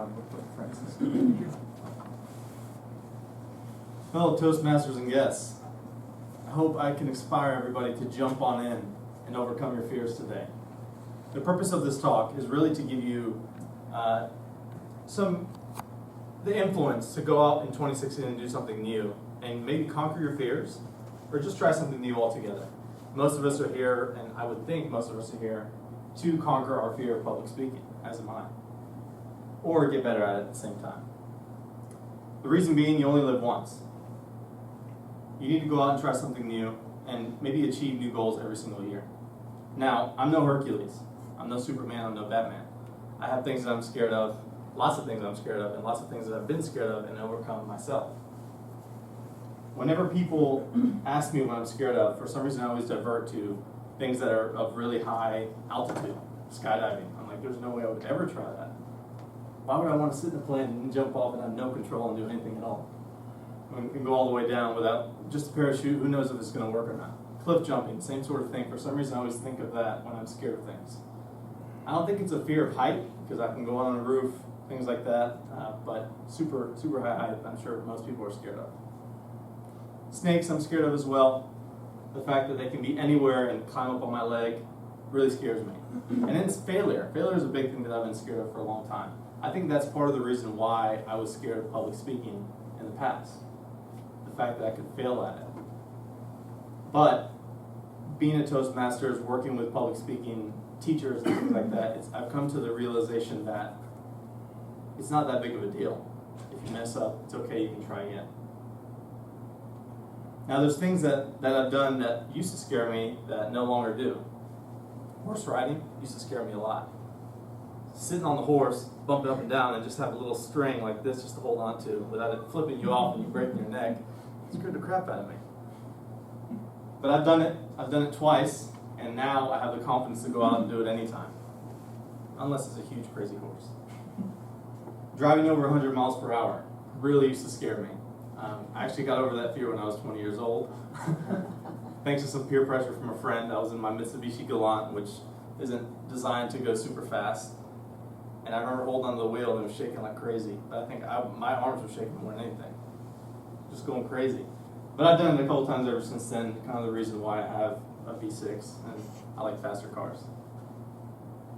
on with Francis. Fellow Toastmasters and guests, I hope I can inspire everybody to jump on in and overcome your fears today. The purpose of this talk is really to give you the influence to go out in 2016 and do something new and maybe conquer your fears or just try something new altogether. Most of us are here, and I would think most of us are here, to conquer our fear of public speaking, as am I, or get better at it at the same time. The reason being, you only live once. You need to go out and try something new and maybe achieve new goals every single year. Now, I'm no Hercules. I'm no Superman. I'm no Batman. I have things that I'm scared of, lots of things that I'm scared of, and lots of things that I've been scared of and overcome myself. Whenever people ask me what I'm scared of, for some reason I always divert to things that are of really high altitude, skydiving. I'm like, there's no way I would ever try that. Why would I want to sit in a plane and jump off and have no control and do anything at all? We can go all the way down without just a parachute. Who knows if it's going to work or not? Cliff jumping, same sort of thing. For some reason I always think of that when I'm scared of things. I don't think it's a fear of height, because I can go on a roof, things like that, but super high height, I'm sure most people are scared of. Snakes I'm scared of as well. The fact that they can be anywhere and climb up on my leg really scares me. And then it's failure. Failure is a big thing that I've been scared of for a long time. I think that's part of the reason why I was scared of public speaking in the past. The fact that I could fail at it. But being a Toastmasters, working with public speaking teachers and things like that, I've come to the realization that it's not that big of a deal. If you mess up, it's okay, you can try again. Now there's things that I've done that used to scare me that no longer do. Horse riding used to scare me a lot. Sitting on the horse, bumping up and down, and just have a little string like this just to hold on to without it flipping you off and you breaking your neck, it scared the crap out of me. But I've done it twice, and now I have the confidence to go out and do it anytime. Unless it's a huge crazy horse. Driving over 100 miles per hour really used to scare me. I actually got over that fear when I was 20 years old. Thanks to some peer pressure from a friend. I was in my Mitsubishi Galant, which isn't designed to go super fast. And I remember holding onto the wheel and it was shaking like crazy. But I think my arms were shaking more than anything. Just going crazy. But I've done it a couple times ever since then, kind of the reason why I have a V6 and I like faster cars.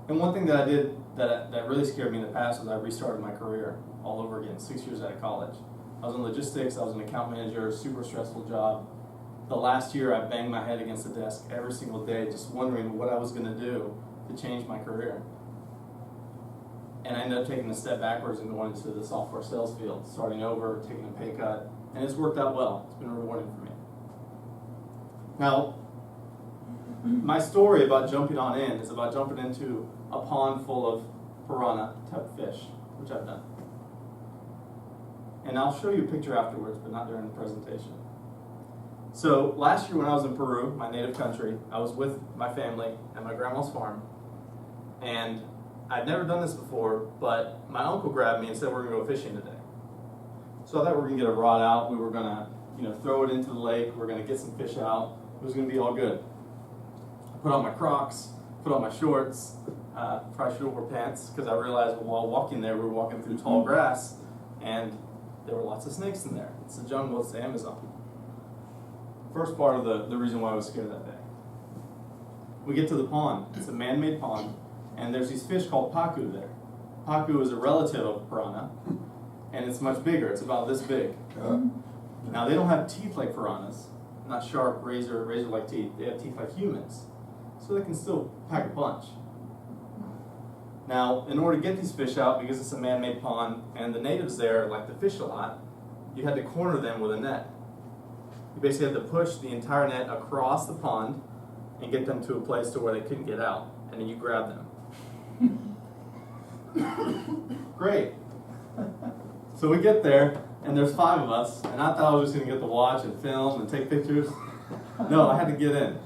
And one thing that I did that really scared me in the past was I restarted my career all over again, 6 years out of college. I was in logistics, I was an account manager, super stressful job. The last year I banged my head against the desk every single day just wondering what I was going to do to change my career. And I ended up taking a step backwards and going into the software sales field, starting over, taking a pay cut, and it's worked out well. It's been rewarding for me. Now, my story about jumping on in is about jumping into a pond full of piranha type fish, which I've done. And I'll show you a picture afterwards, but not during the presentation. So last year when I was in Peru, my native country, I was with my family at my grandma's farm. And I'd never done this before, but my uncle grabbed me and said, we're going to go fishing today. So I thought we were going to get a rod out. We were going to throw it into the lake. We were going to get some fish out. It was going to be all good. I put on my Crocs, put on my shorts, probably should have wore pants, because I realized while walking there, we were walking through tall grass, and there were lots of snakes in there. It's the jungle, it's the Amazon. First part of the reason why I was scared that day. We get to the pond. It's a man-made pond, and there's these fish called pacu there. Pacu is a relative of piranha, and it's much bigger. It's about this big. Now, they don't have teeth like piranhas, not sharp, razor-like teeth. They have teeth like humans, so they can still pack a punch. Now, in order to get these fish out, because it's a man-made pond, and the natives there like to fish a lot, you had to corner them with a net. You basically had to push the entire net across the pond and get them to a place to where they couldn't get out, and then you grab them. Great. So we get there, and there's 5 of us, and I thought I was just going to get to watch and film and take pictures. No, I had to get in.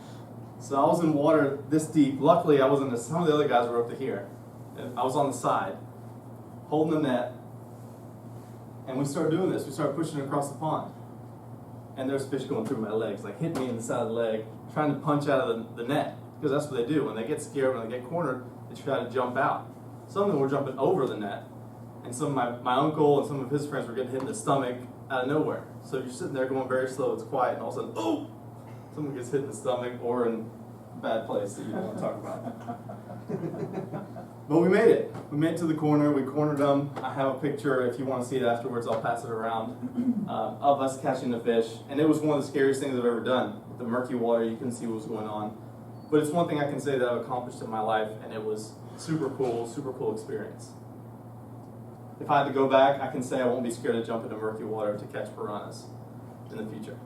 So I was in water this deep. Luckily, I wasn't. Some of the other guys were up to here. I was on the side, holding the net, and we started doing this. We started pushing it across the pond. And there's fish going through my legs, like hitting me in the side of the leg, trying to punch out of the net. Because that's what they do. When they get scared, when they get cornered, they try to jump out. Some of them were jumping over the net, And some of my uncle and some of his friends were getting hit in the stomach out of nowhere. So you're sitting there going very slow, it's quiet, and all of a sudden, oh! Someone gets hit in the stomach or in a bad place that you don't want to talk about. But we made it. We made it to the corner. We cornered them. I have a picture. If you want to see it afterwards, I'll pass it around, of us catching the fish. And it was one of the scariest things I've ever done. With the murky water, you couldn't see what was going on. But it's one thing I can say that I've accomplished in my life, and it was super cool experience. If I had to go back, I can say I won't be scared to jump into murky water to catch piranhas in the future.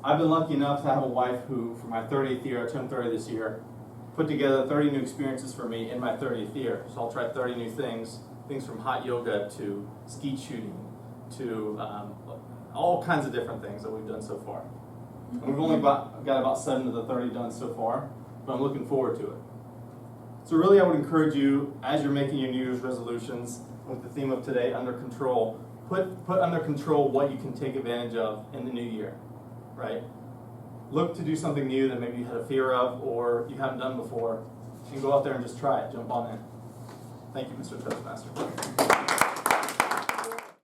I've been lucky enough to have a wife who, for my 30th year, I turned 30 this year, put together 30 new experiences for me in my 30th year. So I'll try 30 new things from hot yoga to skeet shooting to all kinds of different things that we've done so far. And we've only got about 7 of the 30 done so far, but I'm looking forward to it. So really I would encourage you, as you're making your New Year's resolutions with the theme of today, under control, put under control what you can take advantage of in the new year. Right? Look to do something new that maybe you had a fear of or you haven't done before, and go out there and just try it. Jump on in. Thank you, Mr. Toastmaster.